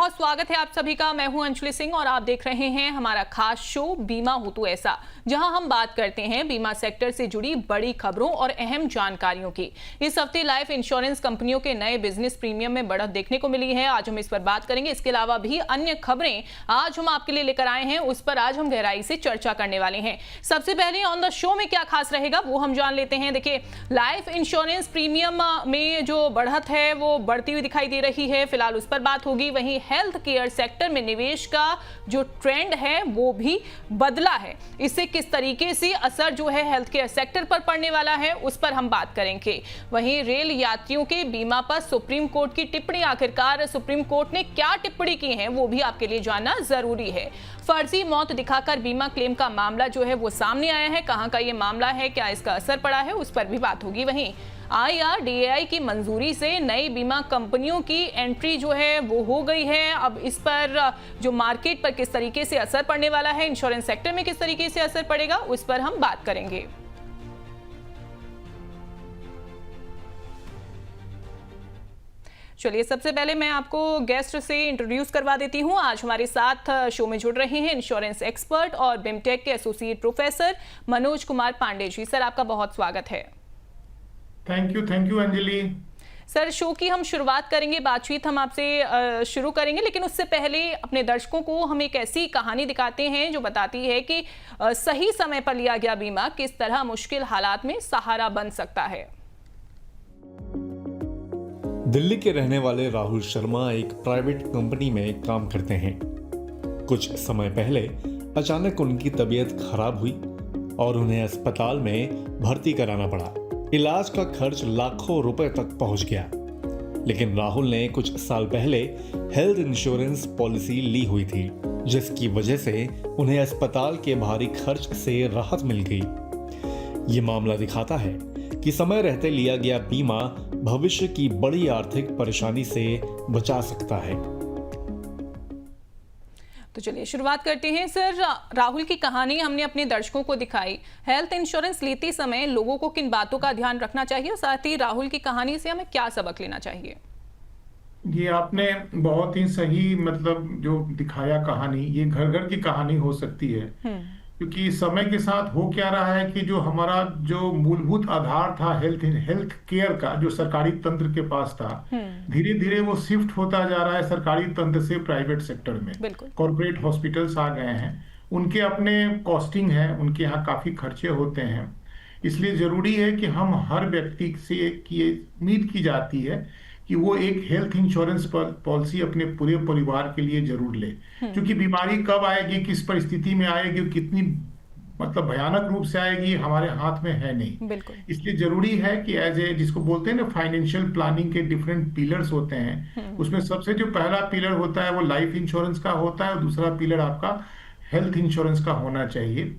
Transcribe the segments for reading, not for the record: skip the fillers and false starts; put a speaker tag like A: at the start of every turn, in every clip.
A: बहुत स्वागत है आप सभी का। मैं हूं अंजलि सिंह और आप देख रहे हैं हमारा खास शो बीमा हो तो ऐसा, जहां हम बात करते हैं बीमा सेक्टर से जुड़ी बड़ी खबरों और अहम जानकारियों की। इस हफ्ते लाइफ इंश्योरेंस कंपनियों के नए बिजनेस प्रीमियम में बढ़त देखने को मिली है। आज हम इस पर बात करेंगे। इसके अलावा भी अन्य खबरें आज हम आपके लिए लेकर आए हैं, उस पर आज हम गहराई से चर्चा करने वाले हैं। सबसे पहले ऑन द शो में क्या खास रहेगा वो हम जान लेते हैं। देखिए, लाइफ इंश्योरेंस प्रीमियम में जो बढ़त है वो बढ़ती हुई दिखाई दे रही है, फिलहाल उस पर बात होगी। वहीं हेल्थ केयर सेक्टर में निवेश का जो ट्रेंड है वो भी बदला है। इससे किस तरीके से असर जो है हेल्थ केयर सेक्टर पर पड़ने वाला है उस पर हम बात करेंगे। वहीं रेल यात्रियों के बीमा पर सुप्रीम कोर्ट की टिप्पणी, आखिरकार सुप्रीम कोर्ट ने क्या टिप्पणी की है वो भी आपके लिए जानना जरूरी है। फर्जी मौत दिखाकर बीमा क्लेम का मामला जो है वो सामने आया है। कहां का ये मामला है, क्या इसका असर पड़ा है, उस पर भी बात होगी। वहीं IRDAI की मंजूरी से नई बीमा कंपनियों की एंट्री जो है वो हो गई है। अब इस पर जो मार्केट पर किस तरीके से असर पड़ने वाला है, इंश्योरेंस सेक्टर में किस तरीके से असर पड़ेगा, उस पर हम बात करेंगे। चलिए, सबसे पहले मैं आपको गेस्ट से इंट्रोड्यूस करवा देती हूं। आज हमारे साथ शो में जुड़ रहे हैं इंश्योरेंस एक्सपर्ट और बिमटेक के associate professor Manoj Kumar Pandey ji. Sir, आपका बहुत स्वागत है।
B: Thank you Anjali.
A: Sir, show की हम शुरुआत करेंगे, बातचीत हम आपसे शुरू करेंगे, लेकिन उससे पहले अपने दर्शकों को हम एक ऐसी कहानी दिखाते हैं जो बताती है कि सही समय पर लिया गया बीमा किस तरह मुश्किल हालात में सहारा बन सकता है।
C: दिल्ली के रहने वाले राहुल शर्मा एक प्राइवेट कंपनी में काम करते हैं। कुछ समय पहले अचानक उनकी तबीयत खराब हुई और उन्हें अस्पताल में भर्ती कराना पड़ा। इलाज का खर्च लाखों रुपए तक पहुंच गया, लेकिन राहुल ने कुछ साल पहले हेल्थ इंश्योरेंस पॉलिसी ली हुई थी, जिसकी वजह से उन्हें अस्पताल के भारी खर्च से राहत मिल गई। ये मामला दिखाता है कि समय रहते लिया गया बीमा भविष्य की बड़ी आर्थिक परेशानी से बचा सकता है।
A: तो चलिए शुरुआत करते हैं। सर, राहुल की कहानी हमने अपने दर्शकों को दिखाई। हेल्थ इंश्योरेंस लेते समय लोगों को किन बातों का ध्यान रखना चाहिए और साथ ही राहुल की कहानी से हमें क्या सबक लेना चाहिए?
B: ये आपने बहुत ही सही जो दिखाया कहानी, ये घर घर की कहानी हो सकती है। क्योंकि समय के साथ हो क्या रहा है कि जो हमारा जो मूलभूत आधार था हेल्थ केयर का, जो सरकारी तंत्र के पास था, धीरे धीरे वो शिफ्ट होता जा रहा है सरकारी तंत्र से प्राइवेट सेक्टर में। कॉर्पोरेट हॉस्पिटल्स आ गए हैं, उनके अपने कॉस्टिंग है, उनके यहाँ काफी खर्चे होते हैं। इसलिए जरूरी है कि हम हर व्यक्ति से उम्मीद की जाती है कि वो एक हेल्थ इंश्योरेंस पॉलिसी अपने पूरे परिवार के लिए जरूर ले। क्योंकि बीमारी कब आएगी, किस परिस्थिति में आएगी, कितनी भयानक रूप से आएगी, हमारे हाथ में है नहीं। इसलिए जरूरी है कि एज ए, जिसको बोलते हैं ना, फाइनेंशियल प्लानिंग के डिफरेंट पिलर्स होते हैं, उसमें सबसे जो पहला पिलर होता है वो लाइफ इंश्योरेंस का होता है और दूसरा पिलर आपका हेल्थ इंश्योरेंस का होना चाहिए।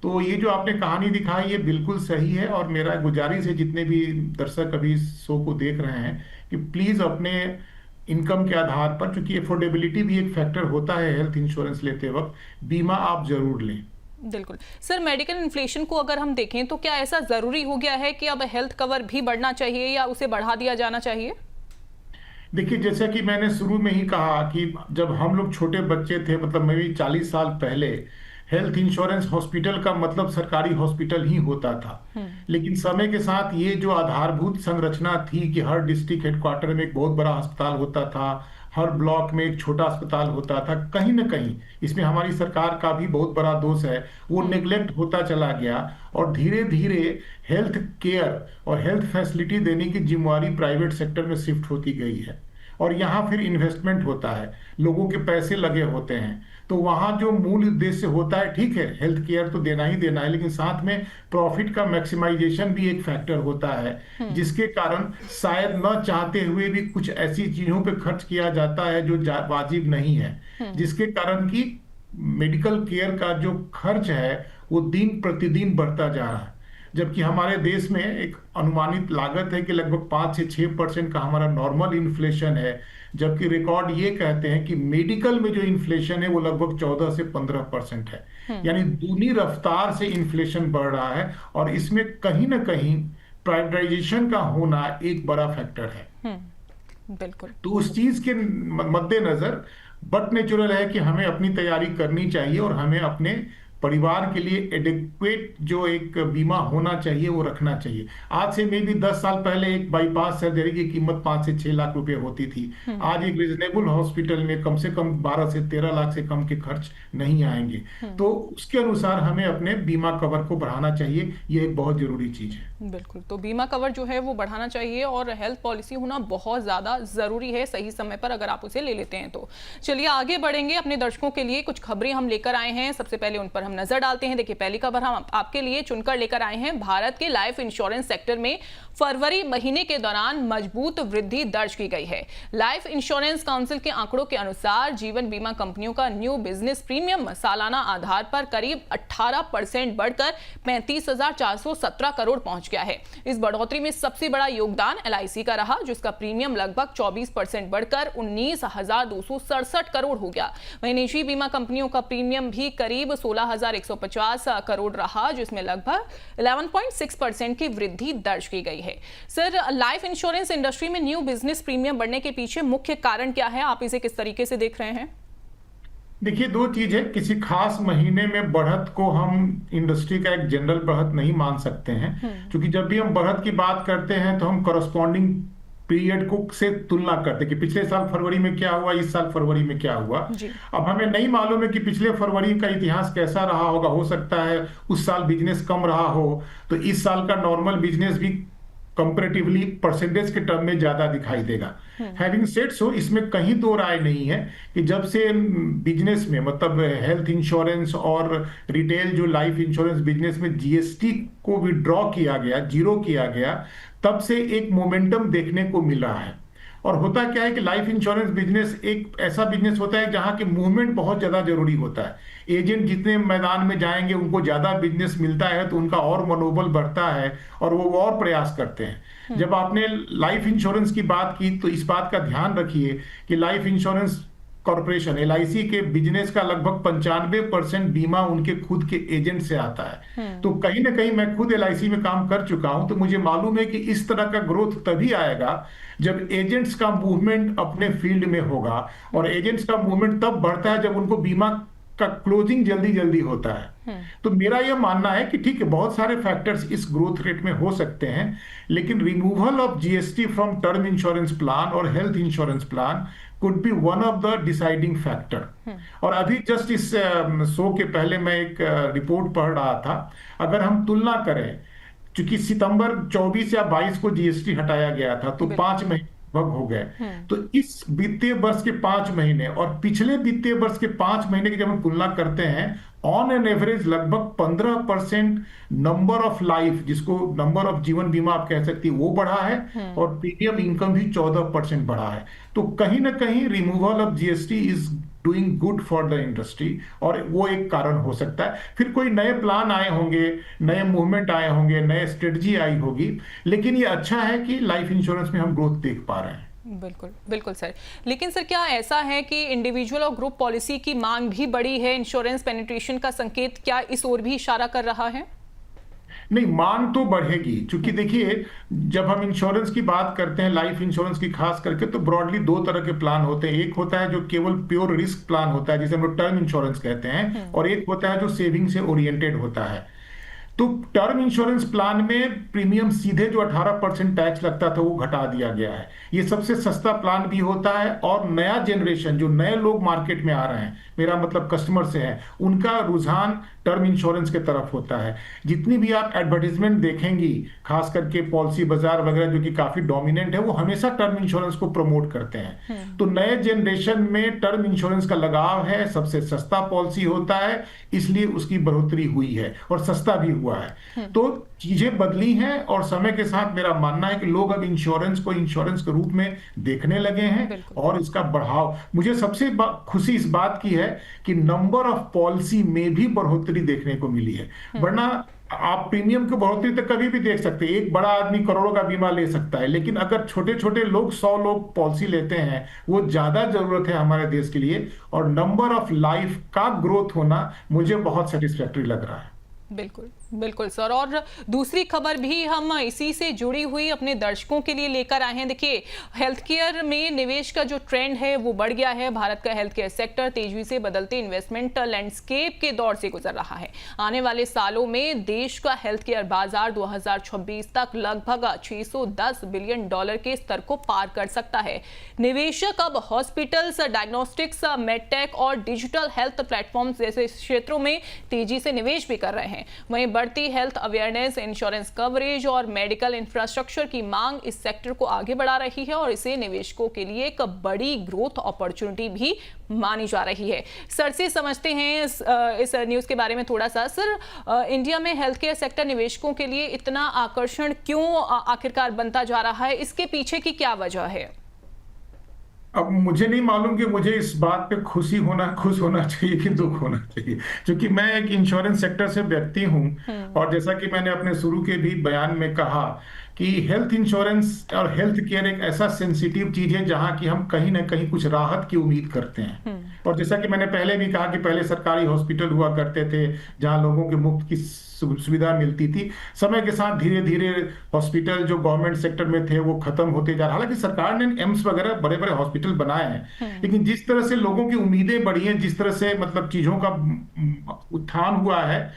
B: तो ये जो आपने कहानी दिखाई ये बिल्कुल सही है और मेरा गुजारिश है जितने भी दर्शक अभी शो को देख रहे हैं कि प्लीज अपने इनकम के आधार पर, क्योंकि अफोर्डेबिलिटी भी एक फैक्टर होता है हेल्थ इंश्योरेंस लेते वक्त, बीमा आप जरूर लें।
A: बिल्कुल। सर, मेडिकल इन्फ्लेशन को अगर हम देखें तो क्या ऐसा जरूरी हो गया है कि अब हेल्थ कवर भी बढ़ना चाहिए या उसे बढ़ा दिया जाना चाहिए?
B: देखिए, जैसा कि मैंने शुरू में ही कहा कि जब हम लोग छोटे बच्चे थे, मैं भी 40 साल पहले, हेल्थ इंश्योरेंस हॉस्पिटल का मतलब सरकारी हॉस्पिटल ही होता था। लेकिन समय के साथ ये जो आधारभूत संरचना थी कि हर डिस्ट्रिक्ट हेडक्वार्टर में एक बहुत बड़ा अस्पताल होता था, हर ब्लॉक में एक छोटा अस्पताल होता था, कहीं ना कहीं इसमें हमारी सरकार का भी बहुत बड़ा दोष है, वो नेग्लेक्ट होता चला गया और धीरे धीरे हेल्थ केयर और हेल्थ फैसिलिटी देने की जिम्मेवारी प्राइवेट सेक्टर में शिफ्ट होती गई है। और यहाँ फिर इन्वेस्टमेंट होता है, लोगों के पैसे लगे होते हैं, तो वहां जो मूल उद्देश्य होता है, ठीक है हेल्थ केयर तो देना ही देना है, लेकिन साथ में प्रॉफिट का मैक्सिमाइजेशन भी एक फैक्टर होता है, जिसके कारण शायद न चाहते हुए भी कुछ ऐसी चीजों पे खर्च किया जाता है जो वाजिब नहीं है, जिसके कारण कि मेडिकल केयर का जो खर्च है वो दिन प्रतिदिन बढ़ता जा रहा है। जबकि हमारे देश में एक अनुमानित लागत है कि लगभग 5 से 6% का हमारा नॉर्मल इन्फ्लेशन है, जबकि रिकॉर्ड ये कहते हैं कि मेडिकल में जो इन्फ्लेशन है वो लगभग 14 से 15% है। यानी दूनी रफ्तार से इन्फ्लेशन बढ़ रहा है और इसमें कहीं ना कहीं प्राइवेटाइजेशन का होना एक बड़ा फैक्टर है।
A: बिल्कुल।
B: तो उस चीज के मद्देनजर बट नेचुरल है कि हमें अपनी तैयारी करनी चाहिए और हमें अपने परिवार के लिए एडिक्वेट जो एक बीमा होना चाहिए वो रखना चाहिए। आज से मे भी 10 साल पहले एक बाईपास सर्जरी की कीमत 5 से 6 लाख रुपए होती थी। आज एक रीजनेबल हॉस्पिटल में कम से कम 12 से 13 लाख से कम के खर्च नहीं आएंगे। तो उसके अनुसार हमें अपने बीमा कवर को बढ़ाना चाहिए, ये एक बहुत जरूरी चीज है।
A: बिल्कुल, तो बीमा कवर जो है वो बढ़ाना चाहिए और हेल्थ पॉलिसी होना बहुत ज़्यादा ज़रूरी है सही समय पर अगर आप उसे ले लेते हैं तो। चलिए आगे बढ़ेंगे, अपने दर्शकों के लिए कुछ खबरें हम लेकर आए हैं, सबसे पहले उन पर हम नजर डालते हैं। देखिए पहली खबर हम आपके लिए चुनकर लेकर आए हैं। भारत के लाइफ इंश्योरेंस सेक्टर में फरवरी महीने के दौरान मजबूत वृद्धि दर्ज की गई है। लाइफ इंश्योरेंस काउंसिल के आंकड़ों के अनुसार जीवन बीमा कंपनियों का न्यू बिजनेस प्रीमियम सालाना आधार पर करीब 18% बढ़कर 35,417 करोड़ पहुंच गया है। इस बढ़ोतरी में सबसे बड़ा योगदान LIC का रहा, जिसका प्रीमियम लगभग 24% बढ़कर 19,267 करोड़ हो गया। वहीं निजी बीमा कंपनियों का प्रीमियम भी करीब 16,150 करोड़ रहा, जिसमें लगभग 11.6% की वृद्धि दर्ज की गई है। सर, लाइफ इंश्योरेंस इंडस्ट्री में न्यू बिजनेस प्रीमियम बढ़ने के पीछे मुख्य कारण क्या है? आप इसे किस तरीके से देख रहे हैं?
B: देखिए, दो चीज है। किसी खास महीने में बढ़त को हम इंडस्ट्री का एक जनरल बढ़त नहीं मान सकते हैं, क्योंकि जब भी हम बढ़त की बात करते हैं तो हम करस्पॉन्डिंग पीरियड को से तुलना करते कि पिछले साल फरवरी में क्या हुआ, इस साल फरवरी में क्या हुआ। अब हमें नहीं मालूम है कि पिछले फरवरी का इतिहास कैसा रहा होगा। हो सकता है उस साल बिजनेस कम रहा हो, तो इस साल का नॉर्मल बिजनेस भी कंपैरेटिवली परसेंटेज के टर्म में ज्यादा दिखाई देगा। हैविंग सेड सो, इसमें कहीं दो राय नहीं है कि जब से बिजनेस में मतलब हेल्थ इंश्योरेंस और रिटेल जो लाइफ इंश्योरेंस बिजनेस में GST को विड्रॉ किया गया, जीरो किया गया, तब से एक मोमेंटम देखने को मिल रहा है। और होता क्या है कि लाइफ इंश्योरेंस बिजनेस एक ऐसा बिजनेस होता है जहां के मूवमेंट बहुत ज्यादा जरूरी होता है। एजेंट जितने मैदान में जाएंगे उनको ज्यादा बिजनेस मिलता है, तो उनका और मनोबल बढ़ता है और वो और प्रयास करते हैं। जब आपने लाइफ इंश्योरेंस की बात की तो इस बात का ध्यान रखिए कि लाइफ इंश्योरेंस कॉर्पोरेशन LIC के बिजनेस का लगभग 95% बीमा उनके खुद के एजेंट से आता है। तो कहीं ना कहीं मैं खुद LIC में काम कर चुका हूं, तो मुझे मालूम है कि इस तरह का ग्रोथ तभी आएगा जब एजेंट्स का मूवमेंट अपने फील्ड में होगा। और एजेंट्स का मूवमेंट तब बढ़ता है जब उनको बीमा का क्लोजिंग जल्दी जल्दी होता है। तो मेरा यह मानना है कि ठीक है, बहुत सारे फैक्टर्स इस ग्रोथ रेट में हो सकते हैं, लेकिन removal of GST from term insurance plan और health insurance plan could be one of the deciding factor। और अभी जस्ट इस शो के पहले मैं एक रिपोर्ट पढ़ रहा था। अगर हम तुलना करें, चूंकि सितंबर 24 या 22 को GST हटाया गया था, तो 5 महीने हो गए। तो इस वित्तीय वर्ष के 5 महीने और पिछले वित्तीय वर्ष के 5 महीने की जब हम तुलना करते हैं, ऑन एन एवरेज लगभग 15% नंबर ऑफ लाइफ, जिसको नंबर ऑफ जीवन बीमा आप कह सकती है, वो बढ़ा है और प्रीमियम इनकम भी 14% बढ़ा है। तो कहीं ना कहीं removal of GST is doing good for the industry, और वो एक कारण हो सकता है। फिर कोई नए प्लान आए होंगे, नए मूवमेंट आए होंगे, नए स्ट्रेटजी आई होगी, लेकिन ये अच्छा है कि लाइफ इंश्योरेंस में हम ग्रोथ देख पा रहे हैं।
A: बिल्कुल बिल्कुल सर। लेकिन सर, क्या ऐसा है कि इंडिविजुअल और ग्रुप पॉलिसी की मांग भी बढ़ी है? इंश्योरेंस पेनिट्रेशन का संकेत क्या इस ओर भी इशारा कर रहा है?
B: नहीं, मांग तो बढ़ेगी, क्योंकि देखिए जब हम इंश्योरेंस की बात करते हैं, लाइफ इंश्योरेंस की खास करके, तो ब्रॉडली 2 तरह के प्लान होते हैं। एक होता है जो केवल प्योर रिस्क प्लान होता है, जिसे हम लोग टर्म इंश्योरेंस कहते हैं, और एक होता है जो सेविंग से ओरिएंटेड होता है। तो टर्म इंश्योरेंस प्लान में प्रीमियम सीधे जो 18% टैक्स लगता था वो घटा दिया गया है। ये सबसे सस्ता प्लान भी होता है, और नया जनरेशन जो नए लोग मार्केट में आ रहे हैं, मेरा मतलब कस्टमर से है, उनका रुझान टर्म इंश्योरेंस के तरफ होता है। जितनी भी आप एडवर्टीजमेंट देखेंगी, खास करके पॉलिसी बाजार वगैरह जो कि काफी डोमिनेंट है, वो हमेशा टर्म इंश्योरेंस को प्रमोट करते हैं। तो नए जनरेशन में टर्म इंश्योरेंस का लगाव है, सबसे सस्ता पॉलिसी होता है, इसलिए उसकी बढ़ोतरी हुई है और सस्ता भी हुआ है। तो चीजें बदली हैं, और समय के साथ मेरा मानना है कि लोग अब इंश्योरेंस को इंश्योरेंस के रूप में देखने लगे हैं, और इसका बढ़ाव, मुझे सबसे खुशी इस बात की है कि नंबर ऑफ पॉलिसी में भी बढ़ोतरी देखने को मिली है। वरना आप प्रीमियम की बढ़ोतरी तो कभी भी देख सकते हैं, एक बड़ा आदमी करोड़ों का बीमा ले सकता है, लेकिन अगर छोटे छोटे लोग 100 लोग पॉलिसी लेते हैं, वो ज्यादा जरूरत है हमारे देश के लिए। और नंबर ऑफ लाइफ का ग्रोथ होना मुझे बहुत सेटिस्फैक्टरी लग रहा है।
A: बिल्कुल। बिल्कुल सर, और दूसरी खबर भी हम इसी से जुड़ी हुई अपने दर्शकों के लिए लेकर आए हैं। देखिए, हेल्थ केयर में निवेश का जो ट्रेंड है वो बढ़ गया है। भारत का हेल्थ केयर सेक्टर तेजी से बदलते इन्वेस्टमेंट लैंडस्केप के दौर से गुजर रहा है। आने वाले सालों में देश का हेल्थ केयर बाजार 2026 तक लगभग $610 बिलियन के स्तर को पार कर सकता है। निवेशक अब हॉस्पिटल्स, डायग्नोस्टिक्स, मेडटेक और डिजिटल हेल्थ प्लेटफॉर्म जैसे क्षेत्रों में तेजी से निवेश भी कर रहे हैं। वहीं बढ़ती हेल्थ अवेयरनेस, इंश्योरेंस कवरेज और मेडिकल इंफ्रास्ट्रक्चर की मांग इस सेक्टर को आगे बढ़ा रही है और इसे निवेशकों के लिए एक बड़ी ग्रोथ अपॉर्चुनिटी भी मानी जा रही है। सर से समझते हैं इस न्यूज़ के बारे में थोड़ा सा। सर, इंडिया में हेल्थ केयर सेक्टर निवेशकों के लिए इतना आकर्षण क्यों आखिरकार बनता जा रहा है? इसके पीछे की क्या वजह है?
B: अब मुझे नहीं मालूम कि मुझे इस बात पे खुश होना चाहिए कि दुख होना चाहिए, क्योंकि मैं एक इंश्योरेंस सेक्टर से व्यक्ति हूं। और जैसा कि मैंने अपने शुरू के भी बयान में कहा कि हेल्थ इंश्योरेंस और हेल्थ केयर एक ऐसा सेंसिटिव चीज है जहां की हम कहीं ना कहीं कुछ राहत की उम्मीद करते हैं। और जैसा कि मैंने पहले भी कहा कि पहले सरकारी हॉस्पिटल हुआ करते थे जहां लोगों के मुफ्त की सुविधा मिलती थी। समय के साथ धीरे धीरे हॉस्पिटल जो गवर्नमेंट सेक्टर में थे वो खत्म होते जा रहे। हालांकि सरकार ने एम्स वगैरह बड़े बड़े हॉस्पिटल बनाए हैं, लेकिन जिस तरह से लोगों की उम्मीदें बढ़ी हैं, जिस तरह से मतलब चीजों का उत्थान हुआ है,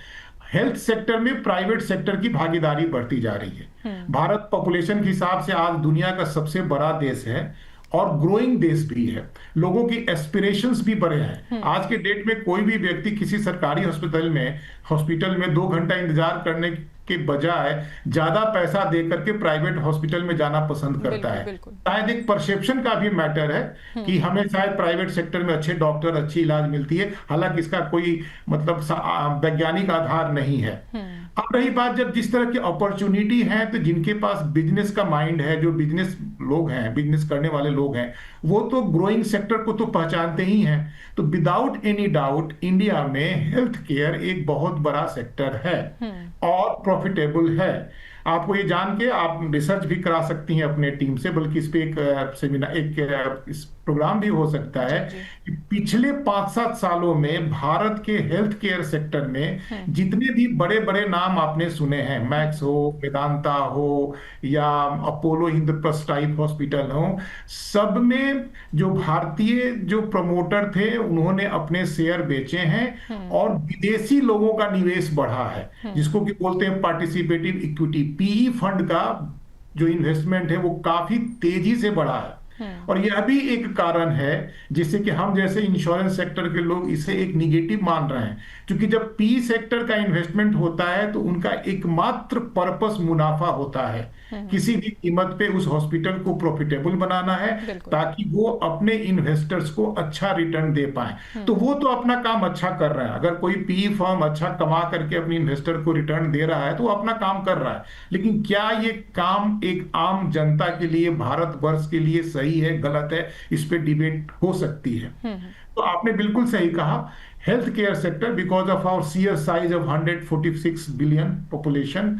B: हेल्थ सेक्टर में प्राइवेट सेक्टर की भागीदारी बढ़ती जा रही है। भारत पॉपुलेशन के हिसाब से आज दुनिया का सबसे बड़ा देश है और ग्रोइंग देश भी है। लोगों की एस्पिरेशंस भी बढ़े हैं। आज के डेट में कोई भी व्यक्ति किसी सरकारी हॉस्पिटल में 2 घंटा इंतजार करने के बजाय ज्यादा पैसा दे करके प्राइवेट हॉस्पिटल में जाना पसंद करता है। शायद एक परसेप्शन का भी मैटर है कि हमें शायद प्राइवेट सेक्टर में अच्छे डॉक्टर, अच्छी इलाज मिलती है। हालांकि इसका कोई मतलब वैज्ञानिक आधार नहीं है। अब रही बात, जब जिस तरह की अपॉर्चुनिटी है, तो जिनके पास बिजनेस का माइंड है, जो बिजनेस लोग हैं, बिजनेस करने वाले लोग हैं, वो तो ग्रोइंग सेक्टर को तो पहचानते ही हैं। तो विदाउट एनी डाउट इंडिया में हेल्थ केयर एक बहुत बड़ा सेक्टर है और प्रॉफिटेबल है। आपको ये जान के आप रिसर्च भी करा सकती हैं अपने टीम से, बल्कि इस पे एक सेमिनार, एक इस प्रोग्राम भी हो सकता है कि पिछले 5-7 सालों में भारत के हेल्थ केयर सेक्टर में जितने भी बड़े बड़े नाम आपने सुने हैं, मैक्स हो, वेदांता हो या अपोलो इंद्रप्रस्थ टाइप हॉस्पिटल हो, सब में जो भारतीय जो प्रमोटर थे उन्होंने अपने शेयर बेचे हैं और विदेशी लोगों का निवेश बढ़ा है, जिसको कि बोलते हैं पार्टिसिपेटिव इक्विटी। पीई फंड का जो इन्वेस्टमेंट है वो काफी तेजी से बढ़ा है। और यह भी एक कारण है जिससे कि हम जैसे इंश्योरेंस सेक्टर के लोग इसे एक निगेटिव मान रहे हैं, क्योंकि जब पी सेक्टर का इन्वेस्टमेंट होता है तो उनका एकमात्र पर्पस मुनाफा होता है। किसी भी कीमत पे उस हॉस्पिटल को प्रॉफिटेबल बनाना है ताकि वो अपने इन्वेस्टर्स को अच्छा रिटर्न दे पाए। तो वो तो अपना काम अच्छा कर रहा है। अगर कोई पी फर्म अच्छा कमा करके अपने इन्वेस्टर को रिटर्न दे रहा है तो वो अपना काम कर रहा है। लेकिन क्या ये काम एक आम जनता के लिए, भारतवर्ष के लिए सही है, गलत है, इस पे डिबेट हो सकती है। तो आपने बिल्कुल सही कहा, health care sector because of our sheer size of 146 billion population,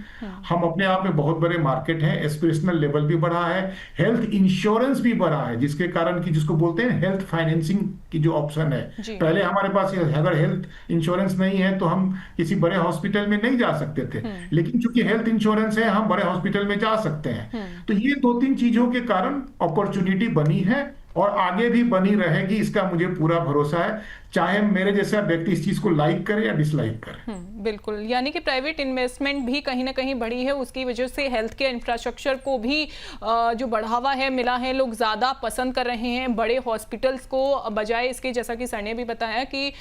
B: हम अपने आप में बहुत बड़े मार्केट हैं। एस्पिरेशनल लेवल भी बढ़ा है, हेल्थ इंश्योरेंस भी बढ़ा है, जिसके कारण कि जिसको बोलते हैं हेल्थ फाइनेंसिंग की जो ऑप्शन है। पहले हमारे पास अगर हेल्थ इंश्योरेंस नहीं है तो हम किसी बड़े हॉस्पिटल में नहीं जा सकते थे, लेकिन चूंकि हेल्थ इंश्योरेंस है हम बड़े हॉस्पिटल में जा सकते हैं। तो ये 2-3 चीजों के कारण अपॉर्चुनिटी बनी है और आगे भी बनी रहेगी, इसका मुझे पूरा भरोसा है, चाहे मेरे जैसा व्यक्ति इस चीज को लाइक करे या डिसलाइक करे।
A: बिल्कुल, यानी कि प्राइवेट इन्वेस्टमेंट भी कहीं ना कहीं बढ़ी है, उसकी वजह से हेल्थ केयर इंफ्रास्ट्रक्चर को भी जो बढ़ावा है मिला है, लोग ज़्यादा पसंद कर रहे हैं बड़े हॉस्पिटल्स को, बजाय इसके जैसा कि सर ने भी बताया कि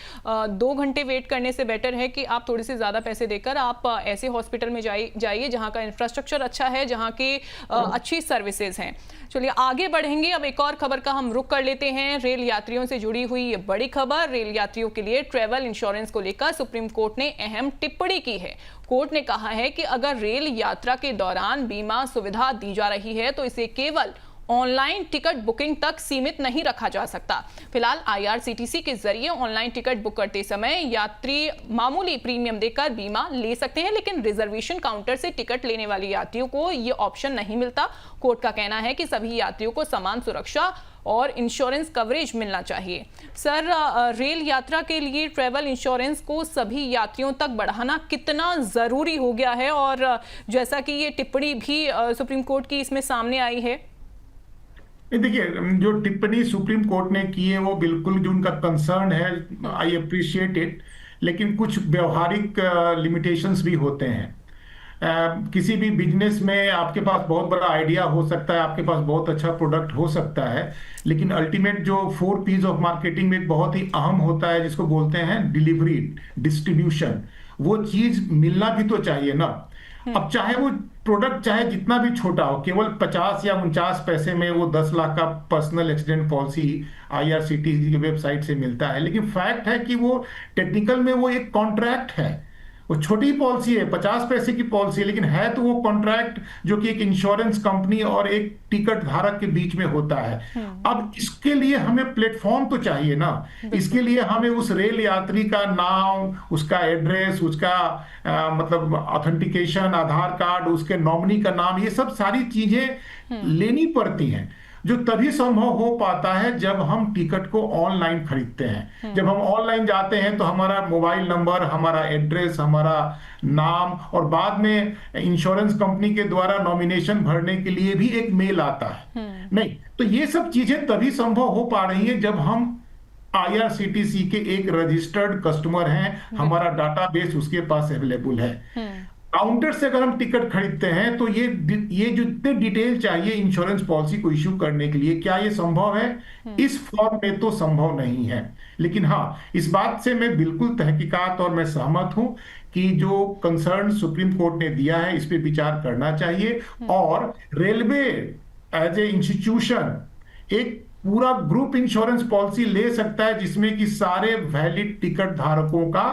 A: 2 घंटे वेट करने से बेटर है कि आप थोड़े से ज़्यादा पैसे देकर आप ऐसे हॉस्पिटल में जाइए जहाँ का इंफ्रास्ट्रक्चर अच्छा है, जहाँ की अच्छी सर्विसेज हैं। चलिए आगे बढ़ेंगे, अब एक और खबर का हम रुख कर लेते हैं। रेल यात्रियों से जुड़ी हुई ये बड़ी खबर, रेल यात्रियों के लिए ट्रैवल इंश्योरेंस को लेकर सुप्रीम कोर्ट ने अहम टिप्पणी की है। कोर्ट ने कहा है कि अगर रेल यात्रा के दौरान बीमा सुविधा दी जा रही है तो इसे केवल ऑनलाइन टिकट बुकिंग तक सीमित नहीं रखा जा सकता। फिलहाल IRCTC के जरिए ऑनलाइन टिकट बुक करते समय यात्री मामूली प्रीमियम देकर बीमा ले सकते हैं, लेकिन रिजर्वेशन काउंटर से टिकट लेने वाले यात्रियों को ये ऑप्शन नहीं मिलता। कोर्ट का कहना है कि सभी यात्रियों को समान सुरक्षा और इंश्योरेंस कवरेज मिलना चाहिए। सर, रेल यात्रा के लिए ट्रैवल इंश्योरेंस को सभी यात्रियों तक बढ़ाना कितना जरूरी हो गया है, और जैसा कि ये टिप्पणी भी सुप्रीम कोर्ट की इसमें सामने आई है?
B: देखिए, जो टिप्पणी सुप्रीम कोर्ट ने की है वो बिल्कुल जो उनका कंसर्न है, आई अप्रिशिएट इट, लेकिन कुछ व्यवहारिक लिमिटेशंस भी होते हैं। किसी भी बिजनेस में आपके पास बहुत बड़ा आइडिया हो सकता है, आपके पास बहुत अच्छा प्रोडक्ट हो सकता है, लेकिन अल्टीमेट जो 4 P's ऑफ मार्केटिंग में एक बहुत ही अहम होता है जिसको बोलते हैं डिलीवरी, डिस्ट्रीब्यूशन। वो चीज मिलना भी तो चाहिए ना। अब चाहे वो प्रोडक्ट चाहे जितना भी छोटा हो, केवल 50 या 49 पैसे में वो 10 लाख का पर्सनल एक्सीडेंट पॉलिसी IRCTC की वेबसाइट से मिलता है, लेकिन फैक्ट है कि वो टेक्निकल में वो एक कॉन्ट्रैक्ट है। वो छोटी पॉलिसी है, 50 पैसे की पॉलिसी है, लेकिन है तो वो कॉन्ट्रैक्ट जो कि एक इंश्योरेंस कंपनी और एक टिकट धारक के बीच में होता है। अब इसके लिए हमें प्लेटफॉर्म तो चाहिए ना। इसके लिए हमें उस रेल यात्री का नाम, उसका एड्रेस, उसका मतलब ऑथेंटिकेशन, आधार कार्ड, उसके नॉमिनी का नाम, ये सब सारी चीजें लेनी पड़ती हैं, जो तभी संभव हो पाता है जब हम टिकट को ऑनलाइन खरीदते हैं। जब हम ऑनलाइन जाते हैं तो हमारा मोबाइल नंबर, हमारा एड्रेस, हमारा नाम, और बाद में इंश्योरेंस कंपनी के द्वारा नॉमिनेशन भरने के लिए भी एक मेल आता है। नहीं, तो ये सब चीजें तभी संभव हो पा रही है जब हम IRCTC के एक रजिस्टर्ड कस्टमर हैं, हमारा डाटाबेस उसके पास अवेलेबल है। काउंटर से अगर हम टिकट खरीदते हैं तो ये जो इतने डिटेल चाहिए इंश्योरेंस पॉलिसी को इश्यू करने के लिए, क्या ये संभव है? इस फॉर्म में तो संभव नहीं है। लेकिन हाँ, इस बात से मैं बिल्कुल तहकीकात और मैं सहमत हूं कि जो कंसर्न सुप्रीम कोर्ट ने दिया है इस पे विचार करना चाहिए, और रेलवे एज ए इंस्टीट्यूशन एक पूरा ग्रुप इंश्योरेंस पॉलिसी ले सकता है जिसमें कि सारे वैलिड टिकट धारकों का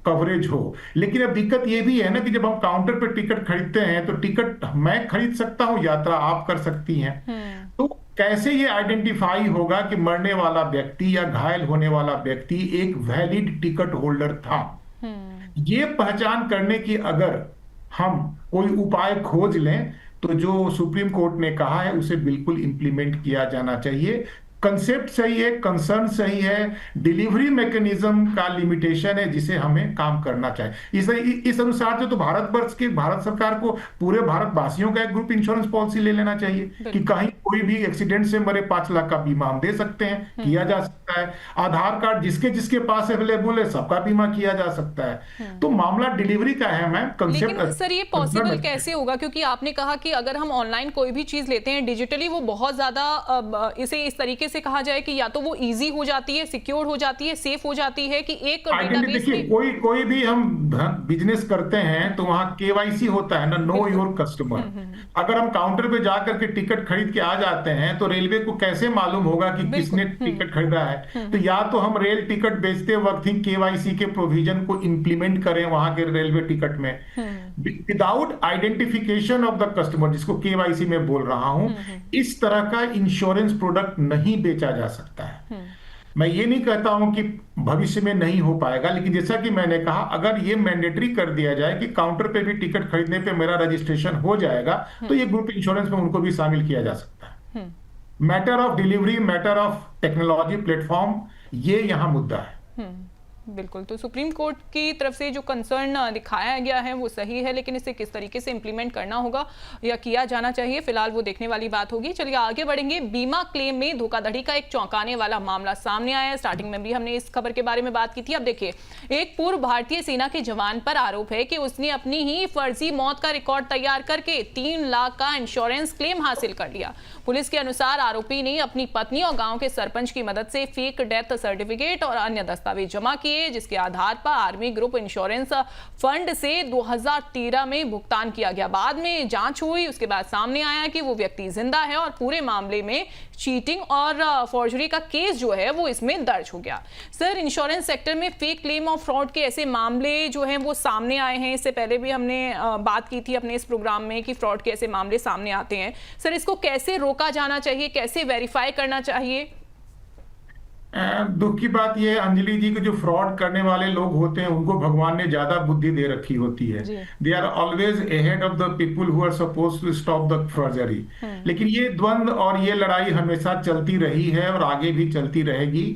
B: कवरेज हो। लेकिन अब दिक्कत यह भी है ना कि जब हम काउंटर पर टिकट खरीदते हैं तो टिकट मैं खरीद सकता हूं, यात्रा आप कर सकती हैं, तो कैसे ये आइडेंटिफाई होगा कि मरने वाला व्यक्ति या घायल होने वाला व्यक्ति एक वैलिड टिकट होल्डर था? ये पहचान करने की अगर हम कोई उपाय खोज लें तो जो सुप्रीम कोर्ट ने कहा है उसे बिल्कुल इंप्लीमेंट किया जाना चाहिए। कंसेप्ट सही है, कंसर्न सही है, डिलीवरी मैकेनिज्म का लिमिटेशन है जिसे हमें काम करना चाहिए। इस अनुसार से तो भारत सरकार को पूरे भारतवासियों का एक ग्रुप इंश्योरेंस पॉलिसी ले लेना चाहिए कि कहीं कोई भी एक्सीडेंट से मरे 5 लाख का बीमा हम दे सकते हैं, किया जा सकता है। आधार कार्ड जिसके जिसके पास अवेलेबल है सबका बीमा किया जा सकता है। तो मामला डिलीवरी का है मैम, कंसेप्ट।
A: लेकिन सर ये पॉसिबल कैसे होगा? क्योंकि आपने कहा कि अगर हम ऑनलाइन कोई भी चीज लेते हैं डिजिटली, वो बहुत ज्यादा इसे इस तरीके से कहा जाए कि या तो वो इजी हो जाती है, सिक्योर हो जाती है, सेफ हो जाती है, कि एक डेटाबेस
B: में कोई भी हम बिजनेस करते हैं तो वहां KYC होता है ना, नो योर कस्टमर। अगर हम काउंटर पे जाकर के टिकट खरीद के आ जाते हैं तो रेलवे को कैसे मालूम होगा कि किसने टिकट खरीदा है? तो या तो हम रेल टिकट बेचते वक्त ही KYC के प्रोविजन को इंप्लीमेंट करें वहां के रेलवे टिकट में, without identification of the customer, जिसको KYC में बोल रहा हूं। इस तरह का इंश्योरेंस प्रोडक्ट नहीं बेचा जा सकता है। मैं ये नहीं कहता हूं कि भविष्य में नहीं हो पाएगा, लेकिन जैसा कि मैंने कहा, अगर ये मैंडेटरी कर दिया जाए कि काउंटर पे भी टिकट खरीदने पे मेरा रजिस्ट्रेशन हो जाएगा तो ये ग्रुप इंश्योरेंस में उनको भी शामिल किया जा सकता है। Matter of delivery, matter of technology platform, ये यहां मुद्दा है।
A: बिल्कुल, तो सुप्रीम कोर्ट की तरफ से जो कंसर्न दिखाया गया है वो सही है, लेकिन इसे किस तरीके से इंप्लीमेंट करना होगा या किया जाना चाहिए, फिलहाल वो देखने वाली बात होगी। चलिए आगे बढ़ेंगे। बीमा क्लेम में धोखाधड़ी का एक चौंकाने वाला मामला सामने आया है। स्टार्टिंग में भी हमने इस खबर के बारे में बात की थी। अब देखिए, एक पूर्व भारतीय सेना के जवान पर आरोप है कि उसने अपनी ही फर्जी मौत का रिकॉर्ड तैयार करके 3 लाख का इंश्योरेंस क्लेम हासिल कर लिया। पुलिस के अनुसार आरोपी ने अपनी पत्नी और गाँव के सरपंच की मदद से फेक डेथ सर्टिफिकेट और अन्य दस्तावेज जमा किए किए, जिसके आधार पर आर्मी ग्रुप इंश्योरेंस फंड से 2013 में भुगतान किया गया। बाद में जांच हुई, उसके बाद सामने आया कि वो व्यक्ति जिंदा है और पूरे मामले में चीटिंग और फॉर्जरी का केस जो है वो इसमें दर्ज हो गया। सर, इंश्योरेंस सेक्टर में फेक क्लेम और फ्रॉड के ऐसे मामले जो हैं वो सामने आए हैं। इससे पहले भी हमने बात की थी अपने इस प्रोग्राम में कि फ्रॉड के ऐसे मामले सामने आते हैं। सर, इसको कैसे रोका जाना चाहिए, कैसे वेरीफाई करना चाहिए?
B: दुख की बात यह है अंजलि जी कि जो फ्रॉड करने वाले लोग होते हैं उनको भगवान ने ज्यादा बुद्धि दे रखी होती है। They are always ahead of the people who are suppose to stop the forgery. लेकिन ये द्वंद्व और ये लड़ाई हमेशा चलती रही है और आगे भी चलती रहेगी।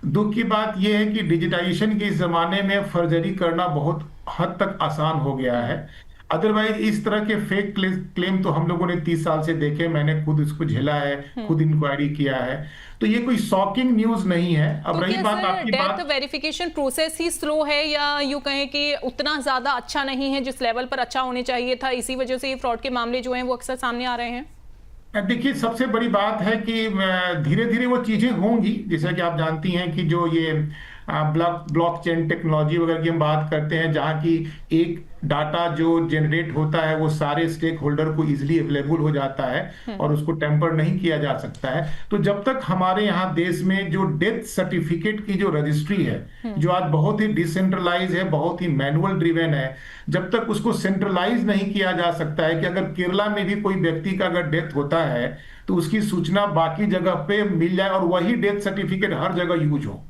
B: दुख की बात यह है कि डिजिटाइजेशन के इस जमाने में फर्जरी करना बहुत हद तक आसान हो गया है। अदरवाइज इस तरह के फेक क्लेम तो हम लोगों ने 30 साल से देखे, मैंने खुद इसको झेला है, खुद इंक्वायरी किया है, तो ये कोई शॉकिंग न्यूज नहीं है। अब रही बात आपकी बात,
A: डेथ वेरिफिकेशन प्रोसेस ही स्लो है या यूं कहें कि उतना ज्यादा अच्छा नहीं है जिस लेवल पर अच्छा होने चाहिए था, इसी वजह से ये फ्रॉड के मामले जो हैं वो अक्सर सामने आ रहे हैं?
B: देखिए, सबसे बड़ी बात है कि धीरे धीरे वो चीजें होंगी। जैसा कि आप जानती हैं कि जो ये ब्लॉकचेन टेक्नोलॉजी वगैरह की हम बात करते हैं, जहाँ की एक डाटा जो जनरेट होता है वो सारे स्टेक होल्डर को इजिली अवेलेबल हो जाता है और उसको टेम्पर नहीं किया जा सकता है। तो जब तक हमारे यहाँ देश में जो डेथ सर्टिफिकेट की जो रजिस्ट्री है, जो आज बहुत ही डिसेंट्रलाइज है, बहुत ही मैनुअल ड्रिवेन है, जब तक उसको सेंट्रलाइज नहीं किया जा सकता है कि अगर केरला में भी कोई व्यक्ति का अगर डेथ होता है तो उसकी सूचना बाकी जगह पे मिल जाए और वही डेथ सर्टिफिकेट हर जगह यूज हो।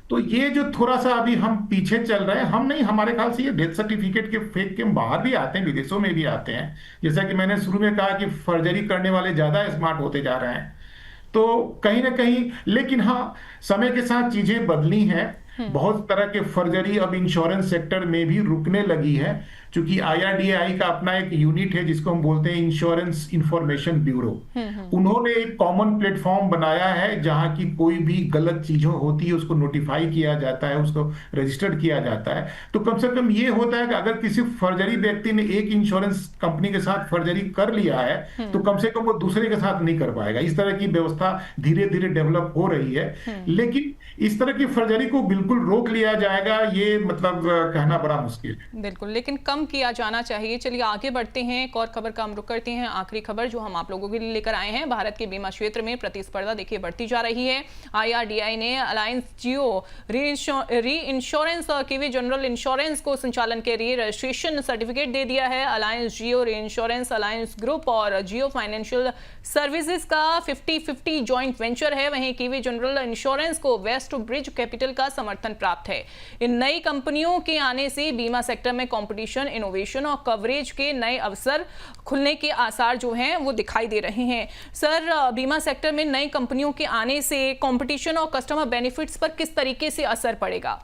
B: तो ये जो थोड़ा सा अभी हम पीछे चल रहे हैं, हम नहीं, हमारे ख्याल से ये डेथ सर्टिफिकेट के फेक के बाहर भी आते हैं, विदेशों में भी आते हैं। जैसा कि मैंने शुरू में कहा कि फर्जरी करने वाले ज्यादा स्मार्ट होते जा रहे हैं, तो कहीं ना कहीं, लेकिन हाँ, समय के साथ चीजें बदली हैं। बहुत तरह के फर्जरी अब इंश्योरेंस सेक्टर में भी रुकने लगी है, क्योंकि IRDAI का अपना एक यूनिट है जिसको हम बोलते हैं इंश्योरेंस इंफॉर्मेशन ब्यूरो। उन्होंने एक कॉमन प्लेटफॉर्म बनाया है जहां की कोई भी गलत चीजें होती है उसको नोटिफाई किया जाता है, उसको रजिस्टर्ड किया जाता है। तो कम से कम ये होता है कि अगर किसी फर्जरी व्यक्ति ने एक इंश्योरेंस कंपनी के साथ फर्जरी कर लिया है तो कम से कम वो दूसरे के साथ नहीं कर पाएगा। इस तरह की व्यवस्था धीरे धीरे डेवलप हो रही है, लेकिन इस तरह की फर्जरी को बिल्कुल रोक लिया जाएगा ये मतलब कहना बड़ा मुश्किल है।
A: बिल्कुल, लेकिन कम किया जाना चाहिए। चलिए आगे बढ़ते हैं, एक और खबर का हम रुख करते हैं। आखिरी खबर जो हम आप लोगों के लिए लेकर आए हैं, भारत के बीमा क्षेत्र में प्रतिस्पर्धा देखिए बढ़ती जा रही है। IRDAI ने अलायंस जियो री इंश्योरेंस और KV जनरल इंश्योरेंस को संचालन के लिए रजिस्ट्रेशन सर्टिफिकेट दे दिया है। अलायंस जियो री इंश्योरेंस अलायंस ग्रुप और जियो फाइनेंशियल सर्विसेज का 50-50 जॉइंट वेंचर है। वहीं KV जनरल इंश्योरेंस को वेस्ट ब्रिज कैपिटल का समर्थन प्राप्त है। इन नई कंपनियों के आने से बीमा सेक्टर में कंपटीशन, इनोवेशन और कवरेज के नए अवसर खुलने के आसार जो हैं वो दिखाई दे रहे हैं। सर, बीमा सेक्टर में नई कंपनियों के आने से कंपटीशन और कस्टमर बेनिफिट्स पर किस तरीके से असर पड़ेगा?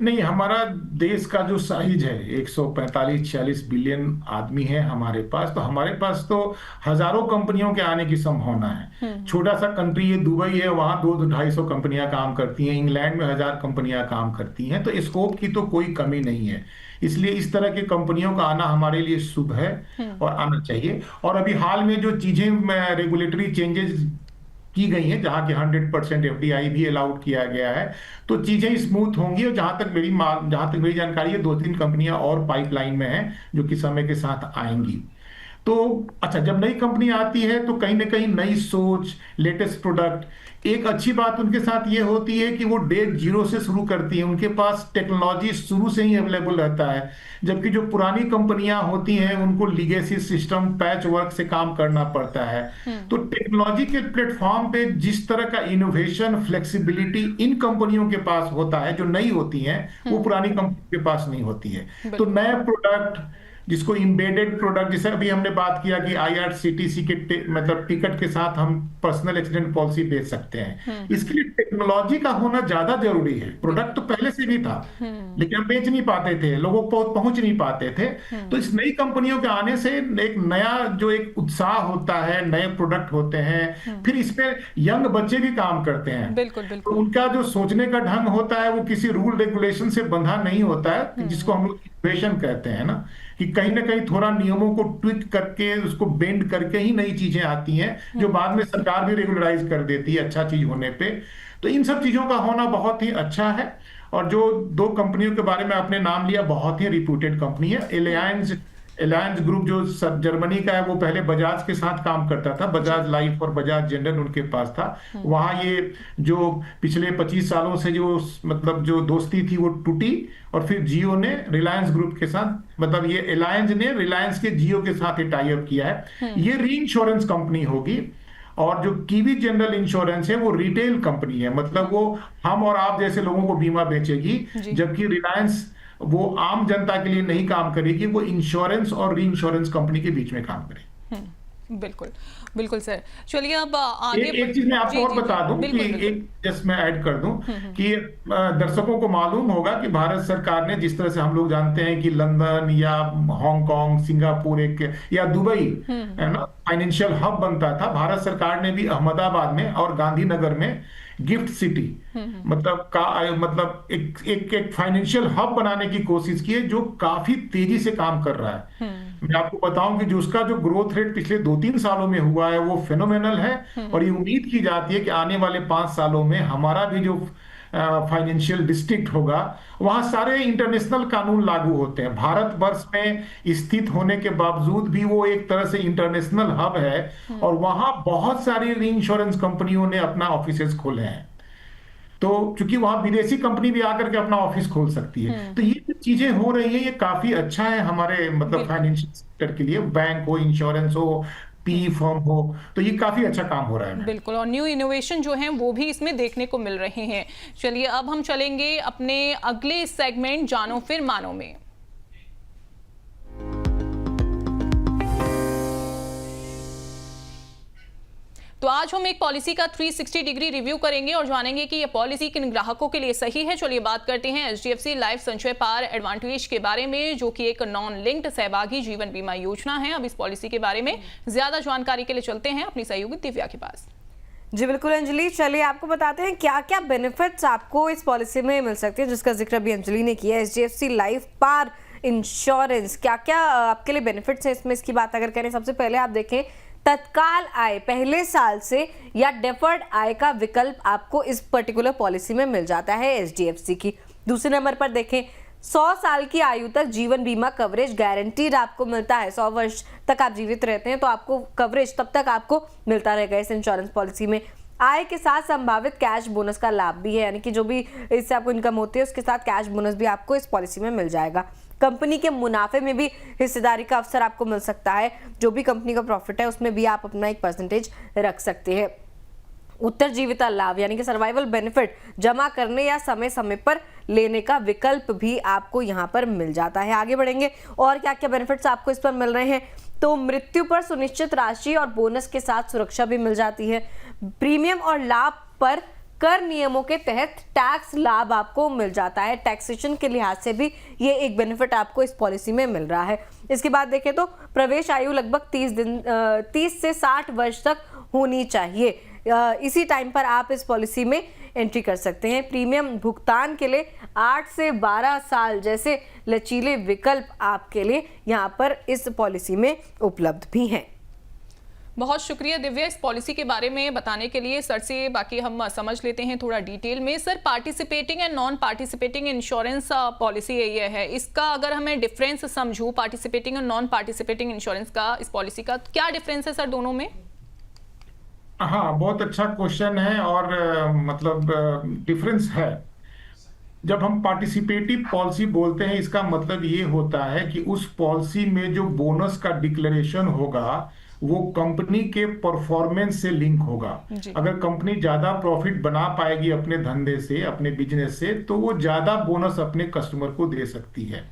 B: नहीं, हमारा देश का जो साइज है 145-46 बिलियन आदमी है हमारे पास, तो हमारे पास तो हजारों कंपनियों के आने की संभावना है। छोटा सा कंट्री ये दुबई है, वहां 200-250 कंपनियां काम करती हैं, इंग्लैंड में 1000 कंपनियां काम करती हैं, तो स्कोप की तो कोई कमी नहीं है। इसलिए इस तरह की कंपनियों का आना हमारे लिए शुभ है और आना चाहिए। और अभी हाल में जो चीजें रेगुलेटरी चेंजेस की गई हैं, जहां की 100% FDI भी अलाउड किया गया है, तो चीजें स्मूथ होंगी। और जहां तक मेरी जानकारी है 2-3 कंपनियां और पाइपलाइन में हैं जो कि समय के साथ आएंगी। तो अच्छा, जब नई कंपनी आती है तो कहीं ना कहीं नई सोच, लेटेस्ट प्रोडक्ट, एक अच्छी बात उनके साथ ये होती है कि वो डे जीरो से शुरू करती है, उनके पास टेक्नोलॉजी शुरू से ही अवेलेबल रहता है। जबकि जो पुरानी कंपनियां होती हैं उनको लीगेसी सिस्टम, पैच वर्क से काम करना पड़ता है। तो टेक्नोलॉजी के प्लेटफॉर्म पे जिस तरह का इनोवेशन, फ्लेक्सिबिलिटी इन कंपनियों के पास होता है जो नई होती हैं, वो पुरानी कंपनी के पास नहीं होती है। तो नए प्रोडक्ट, जिसको एम्बेडेड प्रोडक्ट, जैसे अभी हमने बात किया कि IRCTC के मतलब टिकट के साथ हम पर्सनल एक्सीडेंट पॉलिसी बेच सकते हैं, इसके लिए टेक्नोलॉजी का होना ज्यादा जरूरी है। प्रोडक्ट तो पहले से भी था, लेकिन हम बेच नहीं पाते थे, लोगों को पहुंच नहीं पाते थे। तो इस नई कंपनियों के आने से एक नया जो एक उत्साह होता है, नए प्रोडक्ट होते हैं, फिर इस पे यंग बच्चे भी काम करते हैं।
A: बिल्कुल बिल्कुल।
B: तो उनका जो सोचने का ढंग होता है वो किसी रूल रेगुलेशन से बंधा नहीं होता है, जिसको हम लोग इनोवेशन कहते हैं ना, कि कहीं ना कहीं थोड़ा नियमों को ट्विक करके, उसको बेंड करके ही नई चीजें आती हैं जो बाद में सरकार भी रेगुलराइज कर देती है अच्छा चीज होने पे। तो इन सब चीजों का होना बहुत ही अच्छा है। और जो दो कंपनियों के बारे में आपने नाम लिया, बहुत ही रिप्यूटेड कंपनी है। एलायंस ग्रुप जो जर्मनी का है, वो पहले बजाज के साथ काम करता था, बजाज लाइफ और बजाज जनरल उनके पास था। वहां ये जो पिछले 25 सालों से जो मतलब जो दोस्ती थी वो टूटी, और फिर जियो ने रिलायंस ग्रुप के साथ, मतलब ये एलायंस ने रिलायंस के जियो के साथ टाई अप किया है। ये री इंश्योरेंस कंपनी होगी, और जो कीवी जनरल इंश्योरेंस है वो रिटेल कंपनी है, मतलब वो हम और आप जैसे लोगों को बीमा बेचेगी, जबकि रिलायंस वो आम जनता के लिए नहीं काम करेगी, वो इंश्योरेंस और री इंश्योरेंस कंपनी के बीच में काम करेगी।
A: बिल्कुल बिल्कुल सर। चलिए अब आगे
B: एक चीज मैं आपको और बता दूं कि एक जस्ट मैं ऐड कर दूं कि दर्शकों को मालूम होगा कि भारत सरकार ने, जिस तरह से हम लोग जानते हैं कि लंदन या हांगकांग, सिंगापुर एक या दुबई है ना फाइनेंशियल हब बनता था, भारत सरकार ने भी अहमदाबाद में और गांधीनगर में गिफ्ट सिटी मतलब एक फाइनेंशियल हब बनाने की कोशिश की है, जो काफी तेजी से काम कर रहा है। मैं आपको बताऊं कि जो उसका जो ग्रोथ रेट पिछले 2-3 सालों में हुआ है वो फेनोमेनल है, और ये उम्मीद की जाती है कि आने वाले 5 सालों में हमारा भी जो फाइनेंशियल डिस्ट्रिक्ट होगा, वहां सारे इंटरनेशनल कानून लागू होते हैं। भारत वर्ष में स्थित होने के बावजूद भी वो एक तरह से इंटरनेशनल हब है, और वहां बहुत सारी री इंश्योरेंस कंपनियों ने अपना ऑफिसेस खोले हैं। तो चूंकि वहां विदेशी कंपनी भी आकर के अपना ऑफिस खोल सकती है, तो ये जो चीजें हो रही है ये काफी अच्छा है हमारे मतलब फाइनेंशियल सेक्टर के लिए, बैंक हो, इंश्योरेंस हो, पी फर्म हो, तो ये काफी अच्छा काम हो रहा है।
A: बिल्कुल, और न्यू इनोवेशन जो हैं वो भी इसमें देखने को मिल रहे हैं। चलिए अब हम चलेंगे अपने अगले सेगमेंट जानो फिर मानो में। तो आज हम एक पॉलिसी का 360 डिग्री रिव्यू करेंगे और जानेंगे कि यह पॉलिसी किन ग्राहकों के लिए सही है। चलिए बात करते हैं HDFC लाइफ संचय पार एडवांटेज के बारे में, जो कि एक नॉन लिंक्ड सहभागी जीवन बीमा योजना है। अब इस पॉलिसी के बारे में ज्यादा जानकारी के लिए चलते हैं अपनी सहयोगी दिव्या के पास।
D: जी बिल्कुल अंजलि, चलिए आपको बताते हैं क्या क्या बेनिफिट्स आपको इस पॉलिसी में मिल सकते हैं, जिसका जिक्र अभी अंजलि ने किया। HDFC लाइफ पार इंश्योरेंस, क्या क्या आपके लिए बेनिफिट्स हैं इसमें, इसकी बात अगर करें, सबसे पहले आप देखें तत्काल आय पहले साल से या डेफर्ड आय का विकल्प आपको इस पर्टिकुलर पॉलिसी में मिल जाता है HDFC की। दूसरे नंबर पर देखें 100 साल की आयु तक जीवन बीमा कवरेज गारंटीड आपको मिलता है। 100 वर्ष तक आप जीवित रहते हैं तो आपको कवरेज तब तक आपको मिलता रहेगा इस इंश्योरेंस पॉलिसी में। आय के साथ संभावित कैश बोनस का लाभ भी है, यानी कि जो भी इससे आपको इनकम होती है उसके साथ कैश बोनस भी आपको इस पॉलिसी में मिल जाएगा। कंपनी के मुनाफे में भी हिस्सेदारी का अवसर आपको मिल सकता है, जो भी कंपनी का प्रॉफिट है उसमें भी आप अपना एक परसेंटेज रख सकते हैं। उत्तरजीविता लाभ यानी कि सर्वाइवल बेनिफिट जमा करने या समय समय पर लेने का विकल्प भी आपको यहाँ पर मिल जाता है। आगे बढ़ेंगे और क्या क्या बेनिफिट्स आपको इस पर मिल रहे हैं, तो मृत्यु पर सुनिश्चित राशि और बोनस के साथ सुरक्षा भी मिल जाती है। प्रीमियम और लाभ पर कर नियमों के तहत टैक्स लाभ आपको मिल जाता है। टैक्सेशन के लिहाज से भी ये एक बेनिफिट आपको इस पॉलिसी में मिल रहा है। इसके बाद देखें तो प्रवेश आयु लगभग 30 से 60 वर्ष तक होनी चाहिए। इसी टाइम पर आप इस पॉलिसी में एंट्री कर सकते हैं। प्रीमियम भुगतान के लिए 8 से 12 साल जैसे लचीले विकल्प आपके लिए यहाँ पर इस पॉलिसी में उपलब्ध भी हैं।
A: बहुत शुक्रिया दिव्या इस पॉलिसी के बारे में बताने के लिए। सर से बाकी हम समझ लेते हैं थोड़ा डिटेल में। Sir, participating and non participating insurance policy ये है, इसका अगर हमें डिफरेंस समझूं, पार्टिसिपेटिंग और नॉन पार्टिसिपेटिंग इंश्योरेंस का, इस पॉलिसी का क्या डिफरेंस है सर दोनों में?
B: हाँ, बहुत अच्छा क्वेश्चन है, और मतलब डिफरेंस है। जब हम पार्टिसिपेटिव पॉलिसी बोलते हैं, इसका मतलब ये होता है कि उस पॉलिसी में जो बोनस का डिक्लेरेशन होगा वो कंपनी के परफॉर्मेंस से लिंक होगा। अगर कंपनी ज्यादा प्रॉफिट बना पाएगी अपने धंधे से, अपने बिजनेस से, तो वो ज्यादा बोनस अपने कस्टमर को दे सकती है।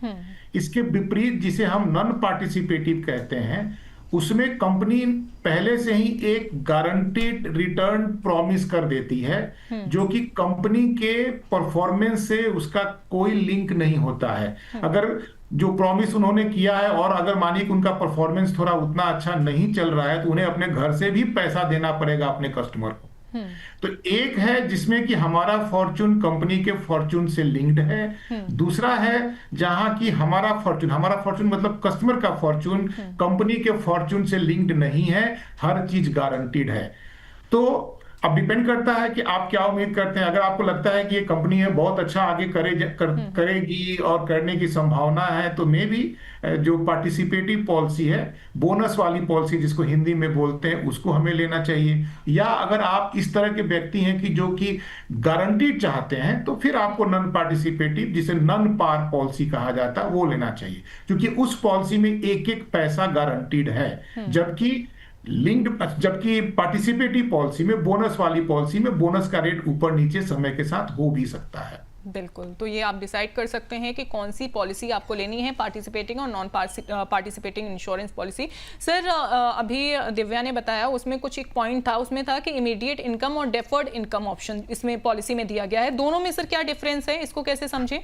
B: इसके विपरीत जिसे हम नॉन पार्टिसिपेटिव कहते हैं, उसमें कंपनी पहले से ही एक गारंटीड रिटर्न प्रॉमिस कर देती है, जो कि कंपनी के परफॉर्मेंस से उसका कोई लिंक नहीं होता है। अगर जो प्रॉमिस उन्होंने किया है और अगर मानिए कि उनका परफॉर्मेंस थोड़ा उतना अच्छा नहीं चल रहा है, तो उन्हें अपने घर से भी पैसा देना पड़ेगा अपने कस्टमर को। तो एक है जिसमें कि हमारा फॉर्चून कंपनी के फॉर्चून से लिंक्ड है। दूसरा है जहां की हमारा फॉर्चून मतलब कस्टमर का फॉर्चून कंपनी के फॉर्चून से लिंक्ड नहीं है, हर चीज गारंटीड है। तो अब डिपेंड करता है कि आप क्या उम्मीद करते हैं। अगर आपको लगता है कि ये कंपनी है बहुत अच्छा आगे करेगी और करने की संभावना है, तो मे भी जो पार्टिसिपेटिव पॉलिसी है, बोनस वाली पॉलिसी जिसको हिंदी में बोलते हैं, उसको हमें लेना चाहिए। या अगर आप इस तरह के व्यक्ति हैं कि जो कि गारंटीड चाहते हैं, तो फिर आपको नॉन पार्टिसिपेटिव, जिसे नॉन पार पॉलिसी कहा जाता है, वो लेना चाहिए, क्योंकि उस पॉलिसी में एक एक पैसा गारंटीड है। जबकि पार्टिसिपेटिव पॉलिसी में, बोनस वाली पॉलिसी में, बोनस का रेट ऊपर नीचे समय के साथ हो भी सकता है।
A: बिल्कुल, तो ये आप डिसाइड कर सकते हैं कि कौन सी पॉलिसी आपको लेनी है, पार्टिसिपेटिंग और non participating insurance policy. Sir, अभी दिव्या ने बताया, उसमें कुछ एक पॉइंट था, उसमें था कि इमीडिएट इनकम और डेफर्ड इनकम ऑप्शन इसमें पॉलिसी में दिया गया है। दोनों में सर क्या डिफरेंस है, इसको कैसे समझें?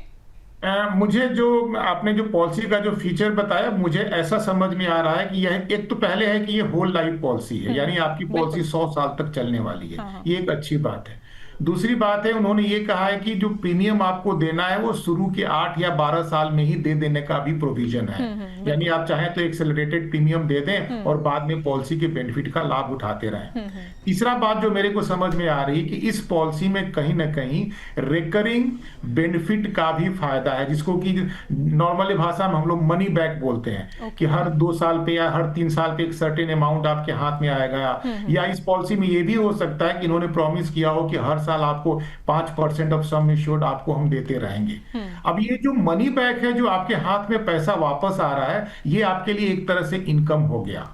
B: मुझे जो आपने जो पॉलिसी का जो फीचर बताया, मुझे ऐसा समझ में आ रहा है कि यह एक तो पहले है कि ये होल लाइफ पॉलिसी है, यानी आपकी पॉलिसी 100 साल तक चलने वाली है। ये एक अच्छी बात है। दूसरी बात है, उन्होंने ये कहा है कि जो प्रीमियम आपको देना है वो शुरू के 8 या 12 साल में ही दे देने का भी प्रोविजन है। यानी आप चाहें तो एक्सेलरेटेड प्रीमियम दे दें और बाद में पॉलिसी के बेनिफिट का लाभ उठाते रहें। तीसरा बात जो मेरे को समझ में आ रही है कि इस पॉलिसी में कहीं ना कहीं रिकरिंग बेनिफिट का भी फायदा है, जिसको कि नॉर्मली भाषा में हम लोग मनी बैक बोलते हैं, कि हर 2 साल पे या हर 3 साल पे एक सर्टेन अमाउंट आपके हाथ में आएगा। या इस पॉलिसी में ये भी हो सकता है कि इन्होंने प्रॉमिस किया हो कि हर साल आपको 5% ऑफ सम एश्योर्ड आपको हम देते रहेंगे। अब ये जो मनी बैक है, जो आपके हाथ में पैसा वापस आ रहा है, ये आपके लिए एक तरह से इनकम हो गया।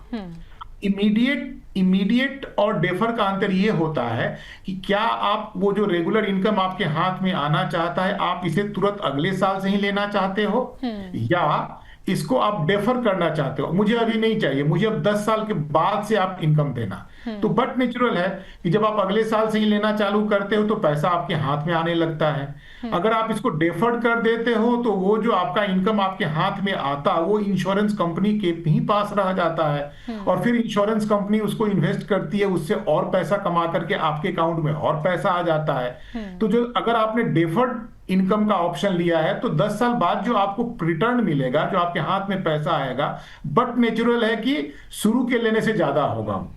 B: इमीडिएट और डेफर का अंतर ये होता है कि क्या आप वो जो रेगुलर इनकम आपके हाथ में आना चाहता है, आप इसे तुरंत अगले साल से ही लेना चाहते हो, या इसको आप डेफर करना चाहते हो, मुझे अभी नहीं चाहिए, मुझे अब 10 साल के बाद से आप इनकम देना। तो बट नेचुरल है कि जब आप अगले साल से ही लेना चालू करते हो तो पैसा आपके हाथ में आने लगता है। अगर आप इसको डेफर्ड कर देते हो तो वो जो आपका इनकम आपके हाथ में आता, वो इंश्योरेंस कंपनी के ही पास रह जाता है, और फिर इंश्योरेंस कंपनी उसको इन्वेस्ट करती है, उससे और पैसा कमा करके आपके अकाउंट में और पैसा आ जाता है। तो जो अगर आपने डेफर्ड इनकम का ऑप्शन लिया है, तो 10 साल बाद जो आपको रिटर्न मिलेगा, जो आपके हाथ में पैसा आएगा, बट नेचुरल है कि शुरू के लेने से ज्यादा होगा।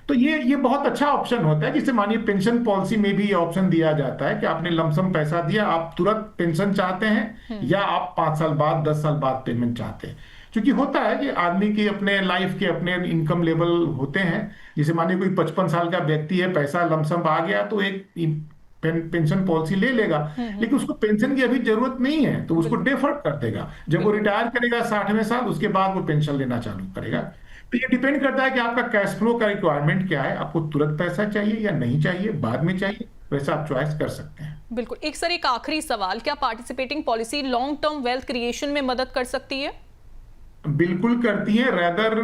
B: तो ये बहुत अच्छा ऑप्शन होता है। जिसे मानिए पेंशन पॉलिसी में भी ये ऑप्शन दिया जाता है कि आपने लमसम पैसा दिया, आप तुरंत पेंशन चाहते हैं, या आप 5 साल बाद 10 साल बाद पेमेंट चाहते हैं। क्योंकि होता है कि आदमी के अपने लाइफ के अपने इनकम लेवल होते हैं। जैसे मानिए कोई 55 साल का व्यक्ति है, पैसा लमसम आ गया, तो एक पेंशन पॉलिसी ले लेगा, लेकिन उसको पेंशन की अभी जरूरत नहीं है, तो उसको डेफर्ड कर देगा। जब वो रिटायर करेगा 60वें साल, उसके बाद वो पेंशन लेना चालू करेगा। तो ये डिपेंड करता है कि आपका कैश फ्लो का रिक्वायरमेंट क्या है, आपको तुरंत पैसा चाहिए या नहीं चाहिए, बाद में चाहिए, वैसा आप चॉइस कर सकते हैं।
A: बिल्कुल। एक सर, एक आखिरी सवाल, क्या participating policy long term wealth creation में मदद कर सकती है?
B: बिल्कुल करती है। रेदर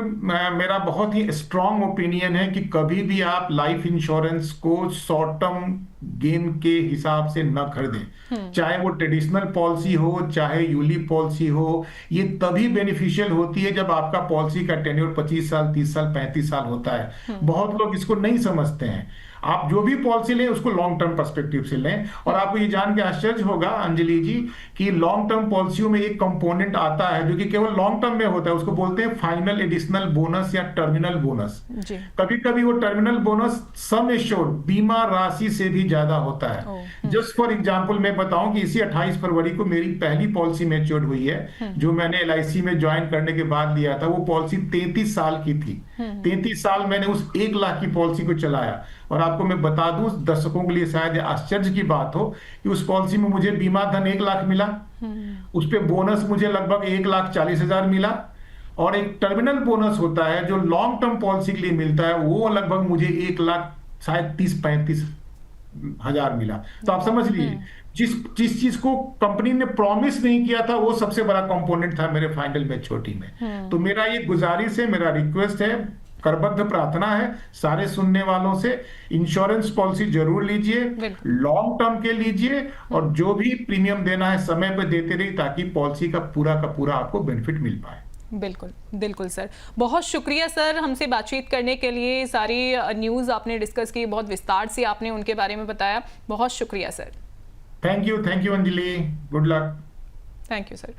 B: मेरा बहुत ही स्ट्रांग ओपिनियन है कि कभी भी आप लाइफ इंश्योरेंस को शॉर्ट टर्म गेन के हिसाब से न खरीदें। चाहे वो ट्रेडिशनल पॉलिसी हो, चाहे यूलिप पॉलिसी हो, ये तभी बेनिफिशियल होती है जब आपका पॉलिसी का टेन्योर 25 साल, 30 साल, 35 साल होता है। बहुत लोग इसको नहीं समझते हैं। आप जो भी पॉलिसी लें उसको लॉन्ग टर्म पर्सपेक्टिव से लें। और आपको ये जान के आश्चर्य होगा अंजलि जी कि लॉन्ग टर्म पॉलिसियों में एक कंपोनेंट आता है जो कि केवल लॉन्ग टर्म में होता है, उसको बोलते हैं फाइनल एडिशनल बोनस या टर्मिनल बोनस। कभी कभी वो टर्मिनल बोनस सम एश्योर्ड बीमा राशि से भी ज्यादा होता है। जस्ट फॉर एग्जांपल मैं बताऊं कि इसी 28 फरवरी को मेरी पहली पॉलिसी मैच्योर हुई है, जो मैंने LIC में ज्वाइन करने के बाद लिया था। वो पॉलिसी 33 साल की थी। 33 साल मैंने उस 1 लाख की पॉलिसी को चलाया। और आपको मैं बता दूं, दर्शकों के लिए शायद आश्चर्य की बात हो कि उस पॉलिसी में मुझे बीमा धन 1 लाख मिला, उस पे बोनस मुझे लगभग 1,40,000 मिला, और एक टर्मिनल बोनस होता है जो लॉन्ग टर्म पॉलिसी के लिए मिलता है, वो लगभग मुझे 1,30,35 हजार मिला। तो आप समझ लीजिए, जिस चीज को कंपनी ने प्रॉमिस नहीं किया था, वो सबसे बड़ा कंपोनेंट था मेरे फाइनल मैच्योरिटी में। तो मेरा ये गुजारिश है, मेरा रिक्वेस्ट है, करबद्ध प्रार्थना है सारे सुनने वालों से, इंश्योरेंस पॉलिसी जरूर लीजिए, लॉन्ग टर्म के लीजिए, और जो भी प्रीमियम देना है समय पर देते रहिए, ताकि पॉलिसी का पूरा आपको बेनिफिट मिल पाए।
A: बिल्कुल बिल्कुल सर, बहुत शुक्रिया सर हमसे बातचीत करने के लिए। सारी न्यूज़ आपने डिस्कस की, बहुत विस्तार से आपने उनके बारे में बताया। बहुत शुक्रिया sir.
B: Thank you Anjali, good luck.
A: Thank you sir.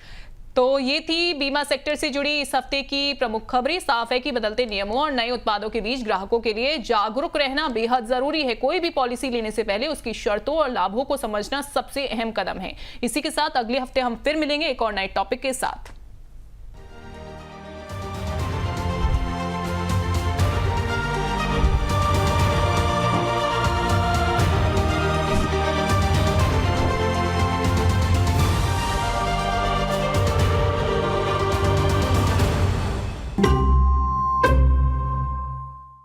A: तो ये थी बीमा सेक्टर से जुड़ी इस हफ्ते की प्रमुख खबरें। साफ है कि बदलते नियमों और नए उत्पादों के बीच ग्राहकों के लिए जागरूक रहना बेहद जरूरी है। कोई भी पॉलिसी लेने से पहले उसकी शर्तों और लाभों को समझना सबसे अहम कदम है। इसी के साथ अगले हफ्ते हम फिर मिलेंगे एक और नए टॉपिक के साथ।